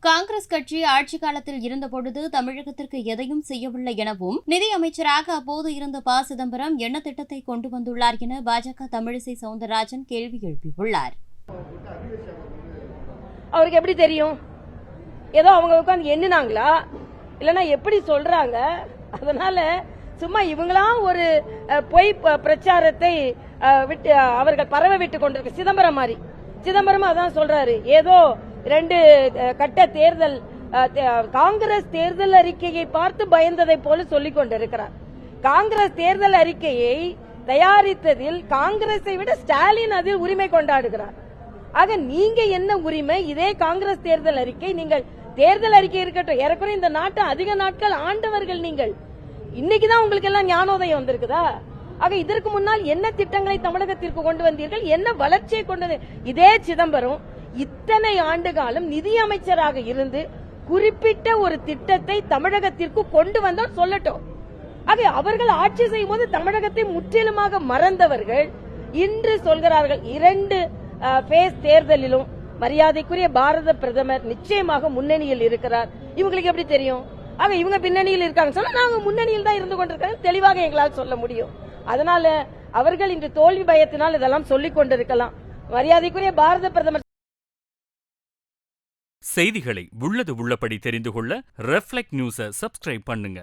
காங்கிரஸ் கட்சி ஆட்சி காலத்தில் இருந்தபொழுது தமிழகத்திற்கு எதையும் செய்யவில்லை எனவும் நிதியமைச்சராக அப்போது இருந்த ப. சிதம்பரம் என்ன திட்டத்தை கொண்டு வந்துள்ளார் என பாஜக தமிழிசை சவுந்தரராஜன் கேள்வி எழுப்பியுள்ளார். அவருக்கு எப்படி தெரியும்? ஏதோ அவங்க உட்காந்து எண்ணினாங்களா இல்லைன்னா எப்படி சொல்றாங்க? அதனால சும்மா இவங்களாம் ஒரு பொய் பிரச்சாரத்தை விட்டு அவர்கள் பரவ விட்டு கொண்டிருக்க சிதம்பரம் மாதிரி. சிதம்பரம் அதான் சொல்றாரு, ஏதோ 2 கட்ட தேர்தல் காங்கிரஸ் தேர்தல் அறிக்கையை பார்த்து பயந்ததை போல சொல்லிக் கொண்டிருக்கிறார். காங்கிரஸ் தேர்தல் அறிக்கையை தயாரித்ததில் காங்கிரஸை விட ஸ்டாலின் அதில் உரிமை கொண்டாடுகிறார். ஆக நீங்க என்ன உரிமை? இதே காங்கிரஸ் தேர்தல் அறிக்கை, நீங்கள் தேர்தல் அறிக்கை இருக்கட்டும், ஏறக்குறைய இந்த நாட்டை அதிக நாட்கள் ஆண்டவர்கள் நீங்கள். இன்னைக்குதான் உங்களுக்கு எல்லாம் ஞானோதயம் வந்திருக்குதா? ஆக இதற்கு முன்னால் என்ன திட்டங்களை தமிழகத்திற்கு கொண்டு வந்தீர்கள்? என்ன வளர்ச்சியை கொண்டது? இதே சிதம்பரம் இத்தனை ஆண்டு காலம் நிதியமைச்சராக இருந்து குறிப்பிட்ட ஒரு திட்டத்தை தமிழகத்திற்கு கொண்டு வந்தால் சொல்லட்டும். ஆக அவர்கள் ஆட்சி செய்யும் போது தமிழகத்தை முற்றிலுமாக மறந்தவர்கள் இன்று சொல்கிறார்கள் 2 பேஸ் தேர்தலிலும் மரியாதைக்குரிய பாரத பிரதமர் நிச்சயமாக முன்னணியில் இருக்கிறார். இவங்களுக்கு எப்படி தெரியும்? ஆக இவங்க பின்னணியில் இருக்காங்க சொன்னா நாங்க முன்னணியில் தான் இருந்து கொண்டிருக்காங்க தெளிவாக எங்களால் சொல்ல முடியும். அதனால அவர்கள் இன்று தோல்வி பயத்தினால் இதெல்லாம் சொல்லிக் கொண்டிருக்கலாம். மரியாதைக்குரிய பாரத பிரதமர் செய்திகளை உள்ளது உள்ளபடி தெரிந்து கொள்ள ரெஃப்ளெக்ட் நியூஸை சப்ஸ்கிரைப் பண்ணுங்க.